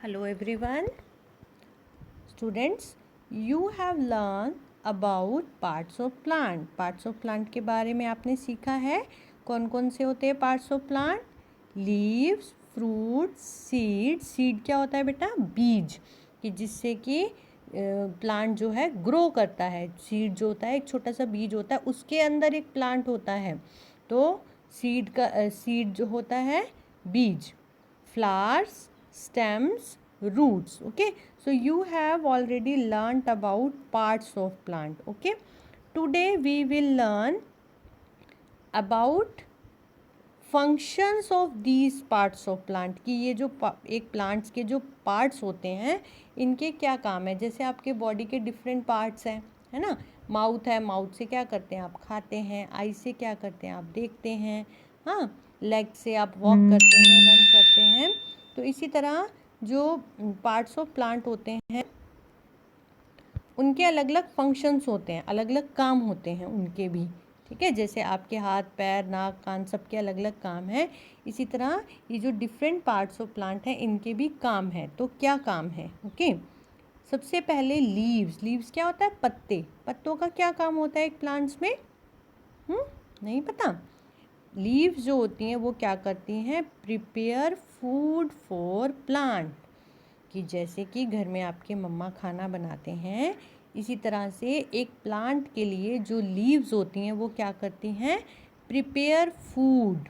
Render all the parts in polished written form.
Hello everyone. Students, you have learned about parts of plant. Parts of plant के बारे में आपने सीखा है. कौन कौन से होते हैं parts of plant? Leaves, fruits, seeds. Seed क्या होता है बेटा? बीज, कि जिससे कि प्लांट जो है ग्रो करता है. सीड जो होता है एक छोटा सा बीज होता है, उसके अंदर एक प्लांट होता है. तो सीड जो होता है बीज. Flowers, stems, roots. Okay, so you have already learnt about parts of plant. Okay, today we will learn about functions of these parts of plant, कि ये जो एक plants के जो parts होते हैं इनके क्या काम है. जैसे आपके body के different parts हैं, है ना. माउथ है, माउथ से क्या करते हैं आप? खाते हैं. आई से क्या करते हैं आप? देखते हैं. हाँ, लेग से आप वॉक करते हैं, रन करते हैं. तो इसी तरह जो पार्ट्स ऑफ प्लांट होते हैं उनके अलग अलग फंक्शंस होते हैं, अलग अलग काम होते हैं उनके भी. ठीक है, जैसे आपके हाथ, पैर, नाक, कान, सबके अलग अलग काम है. इसी तरह ये जो डिफरेंट पार्ट्स ऑफ प्लांट हैं इनके भी काम है. तो क्या काम है? ओके, सबसे पहले लीव्स. लीव्स क्या होता है? पत्ते. पत्तों का क्या काम होता है एक प्लांट्स में? नहीं पता? लीव्स जो होती हैं वो क्या करती हैं? Prepare food for plant. कि जैसे कि घर में आपके मम्मा खाना बनाते हैं, इसी तरह से एक प्लांट के लिए जो लीव्स होती हैं वो क्या करती हैं? प्रिपेयर फूड,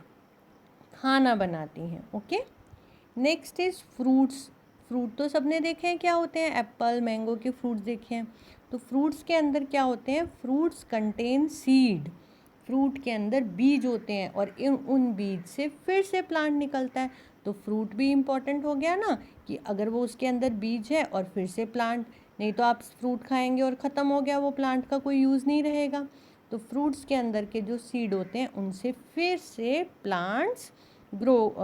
खाना बनाती हैं. Okay, next is fruits. Fruit तो सबने देखे हैं क्या होते हैं? एप्पल, मैंगो के फ्रूट्स देखे हैं. तो फ्रूट्स के अंदर क्या होते हैं? Fruits contain seed. फ्रूट के अंदर बीज होते हैं और उन बीज से फिर से प्लांट निकलता है. तो फ्रूट भी इम्पॉर्टेंट हो गया ना, कि अगर वो उसके अंदर बीज है और फिर से प्लांट. नहीं तो आप फ्रूट खाएंगे और ख़त्म हो गया, वो प्लांट का कोई यूज़ नहीं रहेगा. तो फ्रूट्स के अंदर के जो सीड होते हैं उनसे फिर से प्लांट्स ग्रो,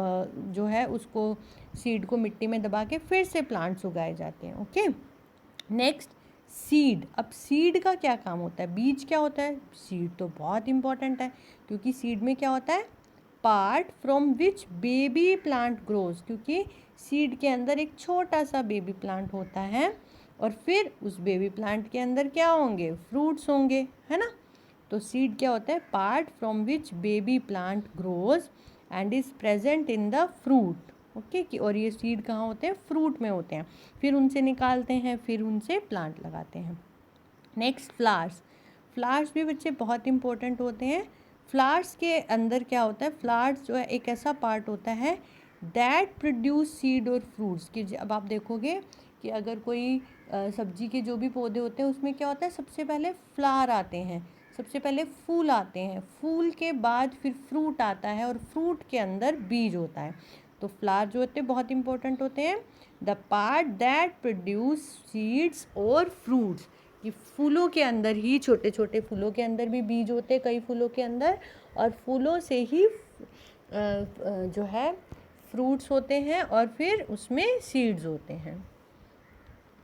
जो है उसको सीड को मिट्टी में दबा के फिर से प्लांट्स उगाए जाते हैं. Okay, next seed. अब सीड का क्या काम होता है? बीज क्या होता है? सीड तो बहुत इंपॉर्टेंट है, क्योंकि सीड में क्या होता है? Part from which baby plant grows. क्योंकि सीड के अंदर एक छोटा सा बेबी प्लांट होता है और फिर उस बेबी प्लांट के अंदर क्या होंगे? फ्रूट्स होंगे, है ना. तो सीड क्या होता है? Part from which baby plant grows and is present in the fruit. Okay, कि और ये सीड कहाँ होते हैं? फ्रूट में होते हैं. फिर उनसे निकालते हैं, फिर उनसे प्लांट लगाते हैं. Next flowers. फ्लावर्स भी बच्चे बहुत इंपॉर्टेंट होते हैं. फ्लावर्स के अंदर क्या होता है? फ्लावर्स जो है एक ऐसा पार्ट होता है दैट प्रोड्यूस सीड और फ्रूट्स. कि अब आप देखोगे कि अगर कोई सब्जी के जो भी पौधे होते हैं उसमें क्या होता है? सबसे पहले फ्लावर आते हैं, सबसे पहले फूल आते हैं, फूल के बाद फिर फ्रूट आता है और फ्रूट के अंदर बीज होता है. तो फ्लावर जो होते हैं बहुत इंपॉर्टेंट होते हैं. The part that produce seeds और फ्रूट्स. कि फूलों के अंदर ही, छोटे छोटे फूलों के अंदर भी बीज होते हैं कई फूलों के अंदर, और फूलों से ही जो है फ्रूट्स होते हैं और फिर उसमें सीड्स होते हैं.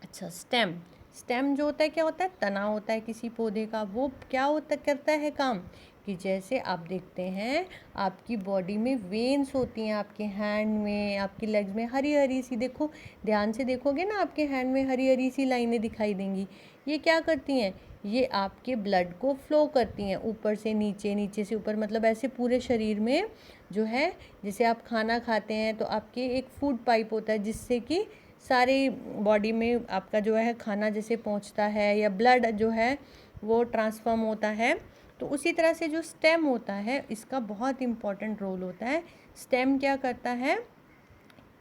अच्छा, स्टेम. स्टेम जो होता है क्या होता है? तना होता है किसी पौधे का. वो क्या होता करता है काम? कि जैसे आप देखते हैं आपकी बॉडी में वेन्स होती हैं, आपके हैंड में, आपकी लेग्स में हरी हरी सी. देखो, ध्यान से देखोगे ना, आपके हैंड में हरी हरी सी लाइनें दिखाई देंगी. ये क्या करती हैं? ये आपके ब्लड को फ्लो करती हैं ऊपर से नीचे, नीचे से ऊपर, मतलब ऐसे पूरे शरीर में जो है. जैसे आप खाना खाते हैं तो आपके एक फूड पाइप होता है जिससे कि सारी बॉडी में आपका जो है खाना जैसे पहुंचता है, या ब्लड जो है वो ट्रांसफॉर्म होता है. तो उसी तरह से जो स्टेम होता है इसका बहुत इम्पॉर्टेंट रोल होता है. स्टेम क्या करता है?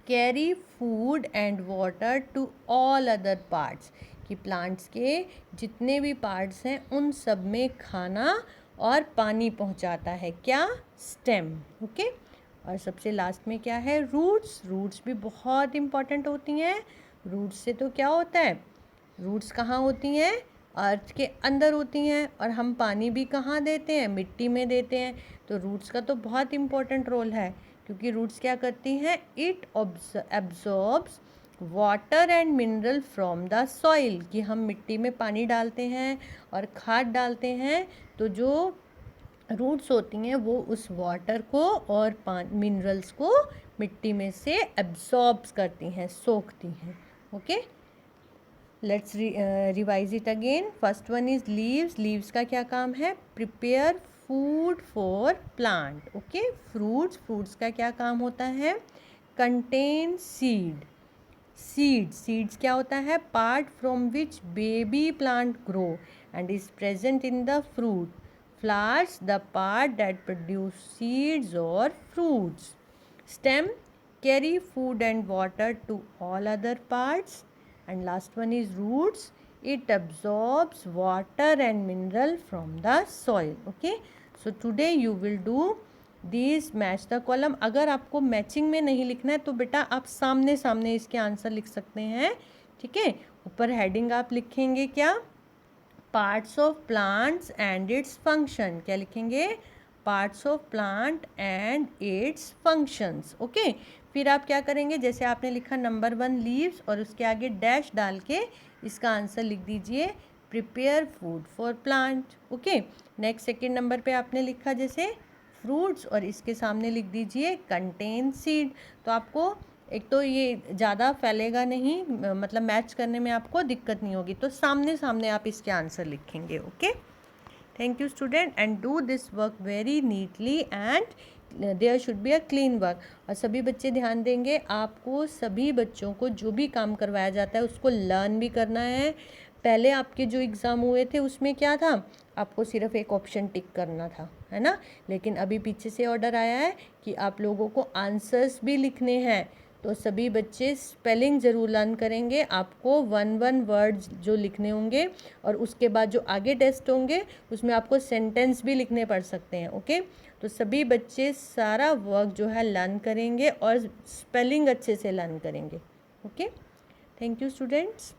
Carry food and water to all other parts. कि प्लांट्स के जितने भी पार्ट्स हैं उन सब में खाना और पानी पहुंचाता है. क्या? स्टेम. ओके, और सबसे लास्ट में क्या है? रूट्स. रूट्स भी बहुत इम्पॉर्टेंट होती हैं. रूट्स से तो क्या होता है? रूट्स कहाँ होती हैं? अर्थ के अंदर होती हैं. और हम पानी भी कहाँ देते हैं? मिट्टी में देते हैं. तो रूट्स का तो बहुत इम्पोर्टेंट रोल है, क्योंकि रूट्स क्या करती हैं? It absorbs water and mineral from the soil. कि हम मिट्टी में पानी डालते हैं और खाद डालते हैं, तो जो रूट्स होती हैं वो उस वाटर को और मिनरल्स को मिट्टी में से एब्जॉर्ब्स करती हैं, सोखती हैं। Okay, let's revise it again. First one is leaves. Leaves का क्या काम है? Prepare food for plant. Okay, fruits. Fruits का क्या काम होता है? Contain seed. सीड्स क्या होता है? Part from which baby plant grow and is present in the fruit. Flowers the part that produce seeds और fruits. Stem carry food and water to all other parts. And last one is roots. It absorbs water and mineral from the soil. Okay, so today you will do these match the column. अगर आपको matching में नहीं लिखना है तो बेटा आप सामने सामने इसके आंसर लिख सकते हैं। ठीक है, ऊपर हेडिंग आप लिखेंगे क्या? Parts of plants and its function. क्या लिखेंगे? Parts of plant and it's functions. Okay, फिर आप क्या करेंगे? जैसे आपने लिखा नंबर 1 लीव्स और उसके आगे डैश डाल के इसका आंसर लिख दीजिए prepare food for plant. Okay, next second number पे आपने लिखा जैसे फ्रूट्स और इसके सामने लिख दीजिए कंटेन सीड। तो आपको एक तो ये ज़्यादा फैलेगा नहीं, मतलब मैच करने में आपको दिक्कत नहीं होगी, तो सामने सामने आप इसके आंसर लिखेंगे। Okay, thank you student, and do this work very neatly and there should be a clean work. और सभी बच्चे ध्यान देंगे, आपको सभी बच्चों को जो भी काम करवाया जाता है उसको लर्न भी करना है। पहले आपके जो एग्ज़ाम हुए थे उसमें क्या था? आपको सिर्फ एक ऑप्शन टिक करना था, है ना? लेकिन अभी पीछे से ऑर्डर आया है कि आप लोगों को आंसर्स भी लिखने हैं। तो सभी बच्चे स्पेलिंग ज़रूर लर्न करेंगे। आपको 1 वर्ड्स जो लिखने होंगे और उसके बाद जो आगे टेस्ट होंगे उसमें आपको सेंटेंस भी लिखने पड़ सकते हैं। ओके, तो सभी बच्चे सारा वर्क जो है लर्न करेंगे और स्पेलिंग अच्छे से लर्न करेंगे। Okay, thank you students.